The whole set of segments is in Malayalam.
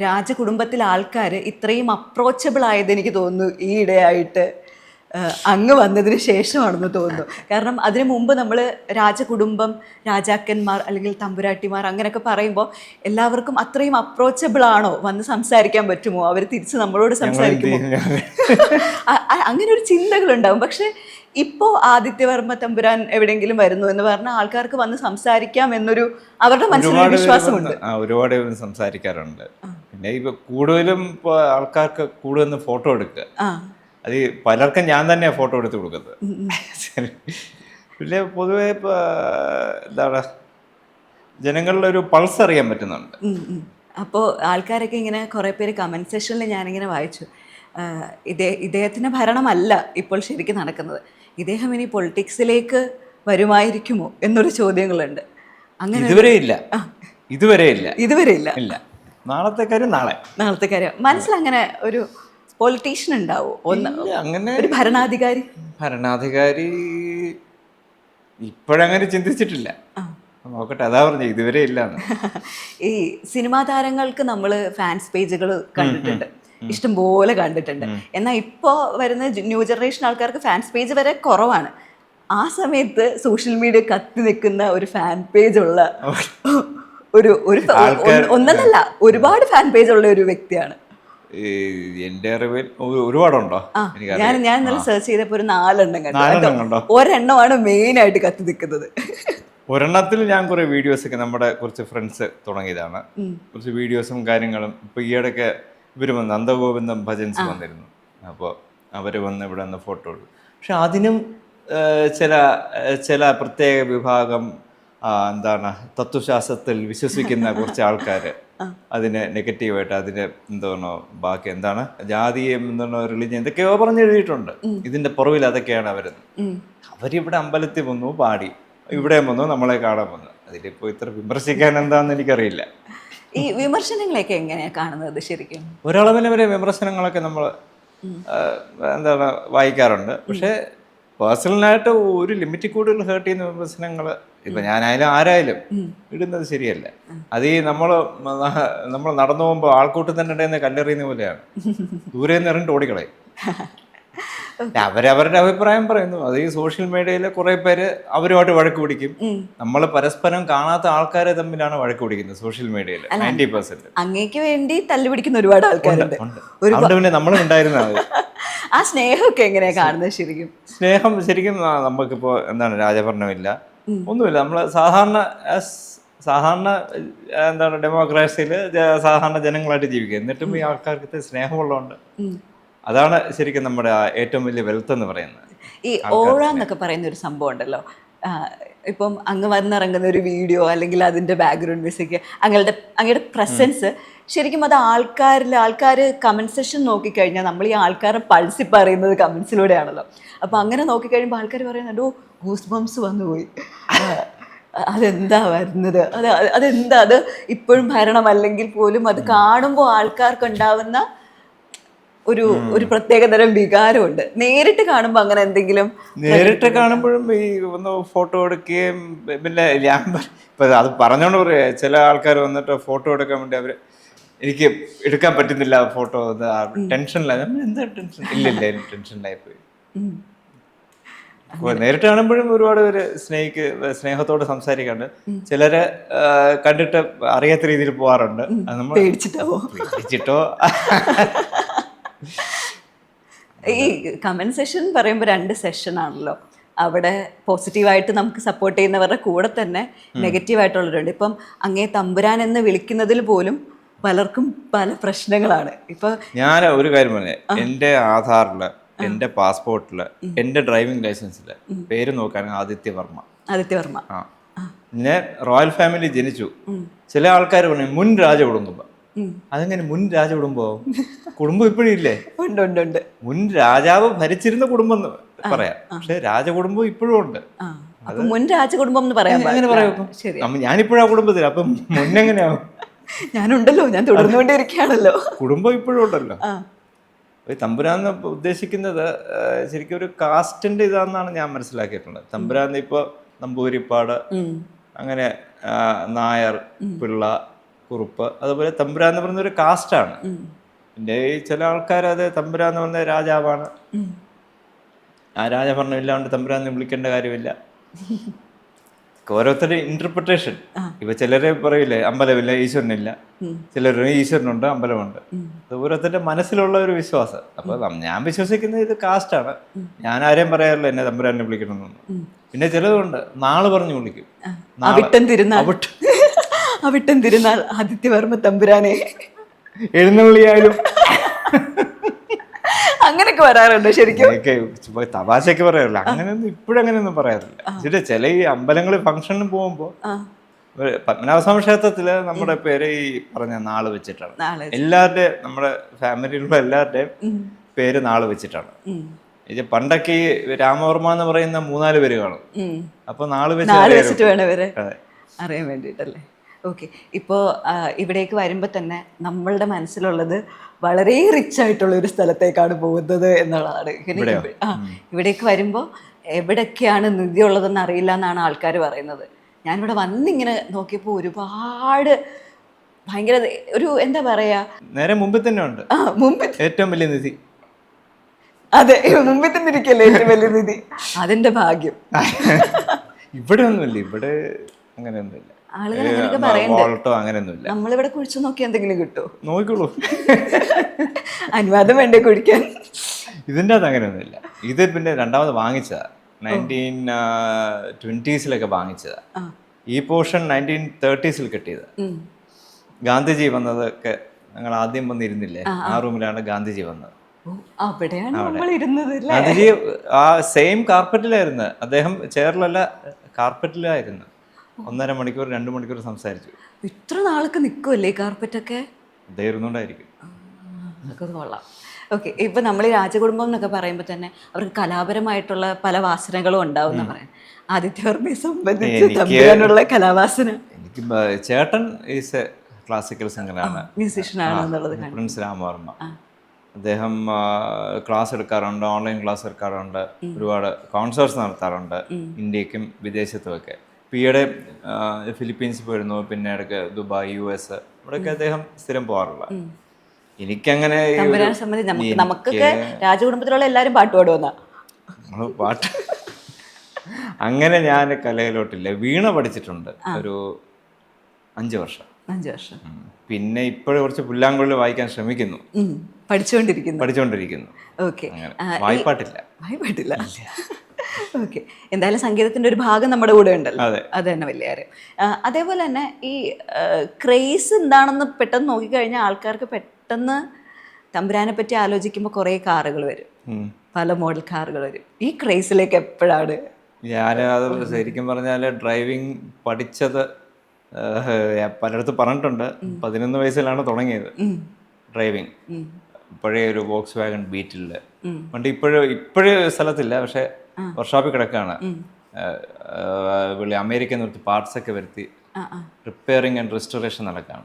രാജകുടുംബത്തിലെ ആൾക്കാർ ഇത്രയും അപ്രോച്ചബിൾ ആയത് എനിക്ക് തോന്നുന്നു ഈ ഇടയായിട്ട് അങ്ങ് വന്നതിന് ശേഷമാണെന്ന് തോന്നുന്നു. കാരണം അതിനു മുമ്പ് നമ്മൾ രാജകുടുംബം, രാജാക്കന്മാർ അല്ലെങ്കിൽ തമ്പുരാട്ടിമാർ അങ്ങനെയൊക്കെ പറയുമ്പോൾ എല്ലാവർക്കും അത്രയും അപ്രോച്ചബിൾ ആണോ, വന്ന് സംസാരിക്കാൻ പറ്റുമോ, അവർ തിരിച്ച് നമ്മളോട് സംസാരിക്കുമോ, അങ്ങനെ ഒരു ചിന്തകളുണ്ടാവും. പക്ഷെ ഇപ്പോൾ ആദിത്യവർമ്മ തമ്പുരാൻ എവിടെയെങ്കിലും വരുന്നു എന്ന് പറഞ്ഞാൽ ആൾക്കാർക്ക് വന്ന് സംസാരിക്കാം എന്നൊരു അവരുടെ മനസ്സിലൊരു വിശ്വാസമുണ്ട്. ഒരുപാട് സംസാരിക്കാറുണ്ട്. പിന്നെ ഇപ്പൊ കൂടുതലും ഇപ്പോൾ ആൾക്കാർക്ക് കൂടുതൽ ഫോട്ടോ എടുക്കുക, അത് പലർക്കും ഞാൻ തന്നെയാണ് ഫോട്ടോ എടുത്ത് കൊടുക്കുന്നത്. പിന്നെ പൊതുവെ ഇപ്പോൾ എന്താണ് ജനങ്ങളുടെ ഒരു പൾസ് അറിയാൻ പറ്റുന്നുണ്ട്. അപ്പോൾ ആൾക്കാരൊക്കെ ഇങ്ങനെ കുറേ പേര് കമൻറ്റ് സെക്ഷനിൽ ഞാനിങ്ങനെ വായിച്ചു, ഇദ്ദേഹത്തിൻ്റെ ഭരണമല്ല ഇപ്പോൾ ശരിക്കും നടക്കുന്നത്, ഇദ്ദേഹം ഇനി പൊളിറ്റിക്സിലേക്ക് വരുമായിരിക്കുമോ എന്നൊരു ചോദ്യങ്ങളുണ്ട്. അങ്ങനെ ഇതുവരെ ഇല്ല. നാളത്തെ കാര്യം മനസ്സിലങ്ങനെ ഒരു പൊളിറ്റീഷ്യൻ ഉണ്ടാവോ, അങ്ങനെ ഒരു ഭരണാധികാരി ഇപ്പോഴങ്ങനെ ചിന്തിച്ചിട്ടില്ല. നോക്കട്ടെ, അതാ പറഞ്ഞു ഇതുവരെ ഇല്ലാന്ന്. ഈ സിനിമാ താരങ്ങൾക്ക് നമ്മൾ ഫാൻസ് പേജുകൾ കണ്ടിട്ടുണ്ട്, ഇഷ്ടംപോലെ കണ്ടിട്ടുണ്ട്. എന്നാൽ ഇപ്പോൾ വരുന്ന ന്യൂ ജനറേഷൻ ആൾക്കാർക്ക് ഫാൻസ് പേജ് വരെ കുറവാണ്. ആ സമയത്ത് സോഷ്യൽ മീഡിയ കത്തി നിൽക്കുന്ന ഒരു ഫാൻ പേജ് ഉള്ള ഒന്നല്ല ഒരുപാട് ഫാൻ പേജ് ഉള്ള ഒരു വ്യക്തിയാണ്. എന്റെ അറിവിൽ ഒരുപാടുണ്ടോ? ഞാൻ ഇന്നലെ സെർച്ച് ചെയ്തപ്പോൾ ഒരു 4 എണ്ണം കണ്ടു. ഒരെണ്ണമാണ് മെയിൻ ആയിട്ട് കത്തി നിൽക്കുന്നത്. ഒരെണ്ണത്തിൽ ഞാൻ കുറെ വീഡിയോസ് ഒക്കെ നമ്മുടെ കുറച്ച് ഫ്രണ്ട്സ് തുടങ്ങിയതാണ്. കുറച്ച് വീഡിയോസും കാര്യങ്ങളും ഇപ്പൊ ഈയിടയ്ക്ക് ഇവര് വന്ന് നന്ദഗോവിന്ദം ഭജൻസ് വന്നിരുന്നു. അപ്പോൾ അവര് വന്ന് ഇവിടെ നിന്ന് ഫോട്ടോ എടുത്തു. പക്ഷെ അതിനും ചില പ്രത്യേക വിഭാഗം എന്താണ് തത്വശാസ്ത്രത്തിൽ വിശ്വസിക്കുന്ന കുറച്ച് ആൾക്കാർ അതിന് നെഗറ്റീവായിട്ട് അതിന് എന്തോന്നോ ബാക്കി എന്താണ് ജാതിയും എന്തോന്നോ റിലിജിയൻ എന്തൊക്കെയോ പറഞ്ഞെഴുതിയിട്ടുണ്ട്. ഇതിന്റെ പുറവിൽ അതൊക്കെയാണ് അവരിവിടെ അമ്പലത്തിൽ വന്നു പാടി, ഇവിടെ വന്നു നമ്മളെ കാണാൻ വന്നു. അതിലിപ്പോ ഇത്ര വിമർശിക്കാൻ എന്താന്ന് എനിക്കറിയില്ല. ഈ വിമർശനങ്ങളൊക്കെ എങ്ങനെയാ കാണുന്നത് ശരിക്കും? ഒരളവിന് വരെ വിമർശനങ്ങളൊക്കെ നമ്മൾ എന്താണ് വായിക്കാറുണ്ട്. പക്ഷെ പേഴ്സണലായിട്ട് ഒരു ലിമിറ്റിൽ കൂടുതൽ ഹേർട്ട് ചെയ്യുന്ന വിമർശനങ്ങൾ ഇപ്പൊ ഞാനായാലും ആരായാലും ഇടുന്നത് ശരിയല്ല. അത് ഈ നമ്മൾ നടന്നു പോകുമ്പോൾ ആൾക്കൂട്ടത്തിൻ്റെ ഇടയിൽ നിന്ന് കല്ലെറിയുന്ന പോലെയാണ്, ദൂരെ നിന്ന് ഇറങ്ങിട്ട് ഓടിക്കളയും. അവരവരുടെ അഭിപ്രായം പറയുന്നു. അത് ഈ സോഷ്യൽ മീഡിയയിൽ കുറെ പേര് അവരുമായിട്ട് വഴക്ക് പിടിക്കും. നമ്മൾ പരസ്പരം കാണാത്ത ആൾക്കാരെ തമ്മിലാണ് വഴക്ക് പിടിക്കുന്നത് സോഷ്യൽ മീഡിയയിൽ 90%. അങ്ങേക്ക് വേണ്ടി തല്ലുപിടിക്കുന്ന ഒരുപാട് ആൾക്കാരുണ്ട്. പിന്നെ നമ്മളും ഉണ്ടായിരുന്നത്. ആ സ്നേഹമൊക്കെ എങ്ങനെയാ കാണുന്നത് ശരിക്കും? സ്നേഹം ശരിക്കും നമുക്കിപ്പോ എന്താണ് രാജഭരണമില്ല, ഒന്നുമില്ല. നമ്മൾ സാധാരണ എന്താണ് ഡെമോക്രാസിയിൽ സാധാരണ ജനങ്ങളായിട്ട് ജീവിക്കുക. എന്നിട്ടും ഈ ആൾക്കാർക്ക് സ്നേഹമുള്ളതുകൊണ്ട് അതാണ് ശരിക്കും നമ്മുടെ ഏറ്റവും വലിയ വെൽത്ത് എന്ന് പറയുന്നത്. ഈ ഓഴ എന്നൊക്കെ പറയുന്ന ഒരു സംഭവം ഉണ്ടല്ലോ, ഇപ്പം അങ്ങ് വന്നിറങ്ങുന്ന ഒരു വീഡിയോ അല്ലെങ്കിൽ അതിൻ്റെ ബാക്ക്ഗ്രൗണ്ട് മ്യൂസിക്, അങ്ങയുടെ പ്രസൻസ് ശരിക്കും അത് ആൾക്കാർ കമൻറ്റ് സെഷൻ നോക്കിക്കഴിഞ്ഞാൽ നമ്മൾ ഈ ആൾക്കാരെ പൾസി പറയുന്നത് കമൻസിലൂടെയാണല്ലോ. അപ്പോൾ അങ്ങനെ നോക്കിക്കഴിയുമ്പോൾ ആൾക്കാർ പറയുന്നുണ്ട്, ഓ ഗൂസ് ബംസ് വന്നുപോയി, അതെന്താ വരുന്നത്, അതെന്താ അത് ഇപ്പോഴും ഭരണമല്ലെങ്കിൽ പോലും അത് കാണുമ്പോൾ ആൾക്കാർക്ക് ഉണ്ടാവുന്ന ഒരു പ്രത്യേകതരം വികാരമുണ്ട്. നേരിട്ട് കാണുമ്പോൾ അങ്ങനെ എന്തെങ്കിലും നേരിട്ട് കാണുമ്പോഴും ഈ ഒന്ന് ഫോട്ടോ എടുക്കുകയും പിന്നെ ഞാൻ ഇപ്പം അത് പറഞ്ഞോണ്ട് പറയാ, ചില ആൾക്കാർ വന്നിട്ട് ഫോട്ടോ എടുക്കാൻ വേണ്ടി അവർ എനിക്ക് എടുക്കാൻ പറ്റുന്നില്ല ഫോട്ടോ, ടെൻഷനില്ല. എന്താ ടെൻഷൻ? ഇല്ലില്ല, ടെൻഷനിലായിപ്പോയി. നേരിട്ട് കാണുമ്പോഴും ഒരുപാട് പേര് സ്നേഹത്തോട് സംസാരിക്കാറുണ്ട്. ചിലര് കണ്ടിട്ട് അറിയാത്ത രീതിയിൽ പോവാറുണ്ട്. അത് നമ്മൾ പേടിച്ചിട്ടോ. ഈ കമൻറ്റ് സെഷൻ പറയുമ്പോൾ 2 സെഷനാണല്ലോ. അവിടെ പോസിറ്റീവായിട്ട് നമുക്ക് സപ്പോർട്ട് ചെയ്യുന്നവരുടെ കൂടെ തന്നെ നെഗറ്റീവായിട്ടുള്ളവരുണ്ട്. ഇപ്പം അങ്ങേ തമ്പുരാൻ എന്ന് വിളിക്കുന്നതിൽ പോലും പലർക്കും പല പ്രശ്നങ്ങളാണ്. ഇപ്പൊ ഞാൻ ഒരു കാര്യം പറഞ്ഞേ, എൻ്റെ ആധാറില്, എൻ്റെ പാസ്പോർട്ടില്, എൻ്റെ ഡ്രൈവിംഗ് ലൈസൻസില് പേര് നോക്കാൻ ആദിത്യവർമ്മ. ഞാൻ റോയൽ ഫാമിലി ജനിച്ചു. ചില ആൾക്കാർ പറഞ്ഞു മുൻ രാജകുടുംബം. അതെങ്ങനെ മുൻ രാജകുടുംബം? കുടുംബം ഇപ്പോഴും ഇല്ലേ? ഉണ്ട്. മുൻ രാജാവ് ഭരിച്ചിരുന്ന കുടുംബം എന്ന് പറയാം, പക്ഷെ രാജകുടുംബം ഇപ്പോഴും ഉണ്ട്. മുൻ രാജകുടുംബം എന്ന് പറയാം. അങ്ങനെ പറയാം. ഞാനിപ്പോഴും ആ കുടുംബത്തിൽ, അപ്പം മുന്നെങ്ങനെയാവും? ഞാനുണ്ടല്ലോ, ഞാൻ തുടർന്നുകൊണ്ടിരിക്കുകയാണല്ലോ. കുടുംബം ഇപ്പോഴും ഉണ്ടല്ലോ. തമ്പുരാന്ന് ഉദ്ദേശിക്കുന്നത് ശരിക്കും ഒരു കാസ്റ്റിന്റെ ഇതാണെന്നാണ് ഞാൻ മനസ്സിലാക്കിയിട്ടുള്ളത്. തമ്പുരാന്ന് ഇപ്പൊ നമ്പൂരിപ്പാട്, അങ്ങനെ നായർ, പിള്ള, കുറുപ്പ്, അതുപോലെ തമ്പുരാൻ എന്ന് പറയുന്ന ഒരു കാസ്റ്റാണ്. പിന്നെ ഈ ചില ആൾക്കാർ അത് തമ്പുരാൻ എന്ന് പറഞ്ഞ രാജാവാണ്, ആ രാജഭരണം ഇല്ലാണ്ട് തമ്പുരാൻ എന്ന് വിളിക്കേണ്ട കാര്യമില്ല. ഓരോരുത്തരുടെ ഇന്റർപ്രിട്ടേഷൻ. ഇപ്പൊ ചിലരെ പറയില്ലേ അമ്പലമില്ല ഈശ്വരനില്ല, ചിലർ ഈശ്വരനുണ്ട് അമ്പലമുണ്ട്. അത് ഓരോരുത്തരുടെ മനസ്സിലുള്ള ഒരു വിശ്വാസം. അപ്പൊ ഞാൻ വിശ്വസിക്കുന്നത് ഇത് കാസ്റ്റാണ്. ഞാൻ ആരെയും പറയാറില്ല എന്നെ തമ്പുരാനെ വിളിക്കണമെന്നൊന്നും. പിന്നെ ചിലതുണ്ട് നാള് പറഞ്ഞു വിളിക്കും, അവിട്ടം തിരുനാൾ ആദിത്യവർമ്മ തമ്പുരാനെ എഴുന്നള്ളിയായാലും അങ്ങനെയൊക്കെ വരാറുണ്ട് ശരിക്കും. തമാശയൊക്കെ പറയാറില്ല, അങ്ങനെയൊന്നും ഇപ്പോഴങ്ങനെയൊന്നും പറയാറില്ല. പക്ഷേ ചില ഈ അമ്പലങ്ങളിൽ ഫംഗ്ഷനിൽ പോകുമ്പോ പത്മനാഭസ്വാമി ക്ഷേത്രത്തില് നമ്മുടെ പേര് ഈ പറഞ്ഞ നാള് വെച്ചിട്ടാണ്. എല്ലാവരുടെയും നമ്മുടെ ഫാമിലിയിലുള്ള എല്ലാവരുടെയും പേര് നാള് വെച്ചിട്ടാണ്. ഇത് പണ്ടൊക്കെ ഈ രാമവർമ്മ എന്ന് പറയുന്ന 3-4 പേര് കാണും. അപ്പൊ നാള് വെച്ചിട്ട് വേണം ഇവരെ അറിയാൻ വേണ്ടിട്ടല്ലേ. ഓക്കെ, ഇപ്പോൾ ഇവിടേക്ക് വരുമ്പോൾ തന്നെ നമ്മളുടെ മനസ്സിലുള്ളത് വളരെ റിച്ച് ആയിട്ടുള്ള ഒരു സ്ഥലത്തേക്കാണ് പോകുന്നത് എന്നുള്ളതാണ്. ഇവിടേക്ക് വരുമ്പോൾ എവിടെയൊക്കെയാണ് നിധി ഉള്ളതെന്ന് അറിയില്ല എന്നാണ് ആൾക്കാർ പറയുന്നത്. ഞാനിവിടെ വന്നിങ്ങനെ നോക്കിയപ്പോൾ ഒരുപാട് ഭയങ്കര ഒരു എന്താ പറയാ, നേരെ മുമ്പിൽ തന്നെ ഉണ്ട് ഏറ്റവും വലിയ നിധി. അതെ, മുമ്പിൽ തന്നെ ഇരിക്കല്ലേ ഏറ്റവും വലിയ നിധി. അതിന്റെ ഭാഗ്യം. ഇവിടെ ഒന്നുമില്ല, ഇവിടെ അങ്ങനെയൊന്നുമില്ല. അങ്ങനെയൊന്നുമില്ല. നമ്മളിവിടെ കുഴിച്ചു നോക്കി എന്തെങ്കിലും കിട്ടുമോ? നോക്കിക്കോളൂ, അനുവാദം വേണ്ടേ കുഴിക്കാൻ? ഇതിൻ്റെ അത് അങ്ങനെയൊന്നുമില്ല. ഇത് പിന്നെ രണ്ടാമത് വാങ്ങിച്ചതാ, 1920s വാങ്ങിച്ചതാ. ഈ പോർഷൻ 1930s കിട്ടിയത്. ഗാന്ധിജി വന്നതൊക്കെ ഞങ്ങൾ ആദ്യം വന്നിരുന്നില്ലേ, ആ റൂമിലാണ് ഗാന്ധിജി വന്നത്. ഗാന്ധിജി ആ സെയിം കാർപ്പറ്റിലായിരുന്നു. അദ്ദേഹം ചെയറിലല്ല കാർപ്പറ്റിലായിരുന്നു. 1.5 മണിക്കൂർ 2 മണിക്കൂർ സംസാരിച്ചു. ഇത്ര നാളൊക്കെ നിൽക്കുമല്ലേ ഈ കാർപ്പറ്റൊക്കെ? അതേ ഇരുന്നുകൊണ്ടായിരിക്കും. കൊള്ളാം. ഓക്കെ, ഇപ്പൊ നമ്മൾ ഈ രാജകുടുംബം എന്നൊക്കെ പറയുമ്പോൾ തന്നെ അവർക്ക് കലാപരമായിട്ടുള്ള പല വാസനകളും ഉണ്ടാവും എന്ന് പറയാം. ആദിത്യവർമ്മയെ സംബന്ധിച്ച് തമ്പുരാനുള്ള കലാവാസന. എനിക്ക് ചേട്ടൻ ഈസ് എ ക്ലാസിക്കൽ സിംഗറാണ്, മ്യൂസീഷ്യനാണെന്നുള്ളത്. പ്രിൻസ് രാമവർമ്മ. അദ്ദേഹം ക്ലാസ് എടുക്കാറുണ്ട്, ഓൺലൈൻ ക്ലാസ് എടുക്കാറുണ്ട്, ഒരുപാട് കോൺസേർട്സ് നടത്താറുണ്ട് ഇന്ത്യക്കും വിദേശത്തുമൊക്കെ. ഈയിടെ ഫിലിപ്പീൻസ് പോയിരുന്നു, പിന്നെ ഇടയ്ക്ക് ദുബായ്, US ഇവിടെയൊക്കെ അദ്ദേഹം സ്ഥിരം പോകാറുള്ള. എനിക്കങ്ങനെ നമുക്കൊക്കെ രാജകുടുംബത്തിലുള്ള എല്ലാവരും പാട്ട് പാടുവന്നാ പാട്ട് അങ്ങനെ ഞാൻ കലയിലോട്ടില്ല. വീണ പഠിച്ചിട്ടുണ്ട് ഒരു 5 വർഷം. പിന്നെ ഇപ്പോഴും കുറച്ച് പുല്ലാങ്കുഴൽ വായിക്കാൻ ശ്രമിക്കുന്നു, പഠിച്ചുകൊണ്ടിരിക്കുന്നു. വായ്പാട്ടില്ല. ഓക്കെ, എന്തായാലും സംഗീതത്തിന്റെ ഒരു ഭാഗം നമ്മുടെ കൂടെ ഉണ്ടല്ലോ, അത് തന്നെ വലിയ കാര്യം. അതേപോലെ തന്നെ ഈ ക്രേസ് എന്താണെന്ന് പെട്ടെന്ന് നോക്കിക്കഴിഞ്ഞാൽ ആൾക്കാർക്ക് പെട്ടെന്ന് തമ്പുരാനെ പറ്റി ആലോചിക്കുമ്പോൾ കുറേ കാറുകൾ വരും, പല മോഡൽ കാറുകൾ വരും. ഈ ക്രേസിലേക്ക് എപ്പോഴാണ്? ഞാനത് ശരിക്കും പറഞ്ഞാൽ ഡ്രൈവിംഗ് പഠിച്ചത് പലയിടത്ത് പറഞ്ഞിട്ടുണ്ട്. 11 വയസ്സിലാണ് തുടങ്ങിയത് ഡ്രൈവിംഗ്. പഴയ ഒരു വോക്സ് വാഗൺ ബീറ്റില് വണ്ടി ഇപ്പോഴും സ്ഥലത്തില്ല, പക്ഷെ വർക്ക്ഷോപ്പിൽ കിടക്കാണ്. അമേരിക്കയിൽ നിന്ന് പാർട്സ് ഒക്കെ വരുത്തി റിപ്പയറിങ് ആൻഡ് റെസ്റ്റോറേഷൻ നടക്കാണ്.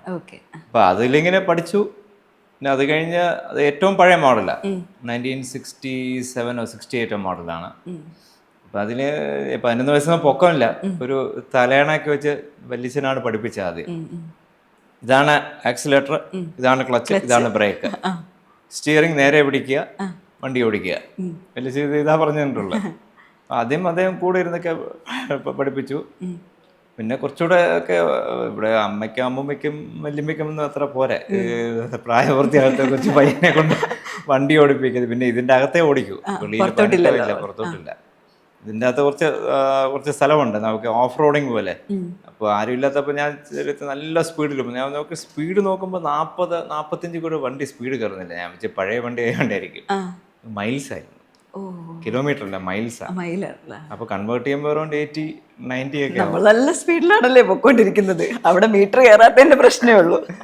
അപ്പൊ അതിലിങ്ങനെ പഠിച്ചു. പിന്നെ അത് കഴിഞ്ഞ് അത് ഏറ്റവും പഴയ മോഡലാണ്, 1967 or 68 മോഡലാണ്. അപ്പൊ അതിന് 11 വയസ്സൊന്നും പൊക്കമില്ല. ഒരു തലയണയൊക്കെ വെച്ച് വല്യച്ഛനാണ് പഠിപ്പിച്ചത് ആദ്യം. ഇതാണ് ആക്സിലേറ്റർ, ഇതാണ് ക്ലച്ച്, ഇതാണ് ബ്രേക്ക്, സ്റ്റിയറിംഗ് നേരെ പിടിക്കുക, വണ്ടി ഓടിക്കുക. വലിയ ഇതാ പറഞ്ഞിട്ടുള്ളത്. ആദ്യം അദ്ദേഹം കൂടെ ഇരുന്നൊക്കെ പഠിപ്പിച്ചു. പിന്നെ കുറച്ചുകൂടെ ഒക്കെ ഇവിടെ അമ്മയ്ക്കും അമ്മൂമ്മയ്ക്കും വല്യമ്മയ്ക്കും ഒന്നും അത്ര പോരെ, പ്രായപൂർത്തിയാകത്തെ കുറച്ച് പയ്യനെ കൊണ്ട് വണ്ടി ഓടിപ്പിക്കുന്നത്. പിന്നെ ഇതിൻ്റെ അകത്തേ ഓടിക്കൂ, പുറത്തോട്ടില്ല. ഇതിൻ്റെ അകത്ത് കുറച്ച് സ്ഥലമുണ്ട് നമുക്ക്, ഓഫ് റോഡിങ് പോലെ. അപ്പോൾ ആരും ഇല്ലാത്തപ്പോൾ ഞാൻ നല്ല സ്പീഡിൽ ഞാൻ സ്പീഡ് നോക്കുമ്പോൾ 40-45 കൂടെ വണ്ടി സ്പീഡ് കയറുന്നില്ല. ഞാൻ വെച്ച് പഴയ വണ്ടി ആയതുകൊണ്ടായിരിക്കും. മൈൽസ് ആയിരുന്നു, കിലോമീറ്റർ അല്ല, മൈൽസാണ്. അപ്പൊ കൺവേർട്ട് ചെയ്യുമ്പോൾ അറൗണ്ട് 80-90 ഒക്കെ. നമ്മൾ നല്ല സ്പീഡിലാണല്ലേ പൊക്കോണ്ടിരിക്കുന്നത്, അവിടെ മീറ്റർ കയറാത്തതിന്റെ പ്രശ്നമേ ഉള്ളൂ.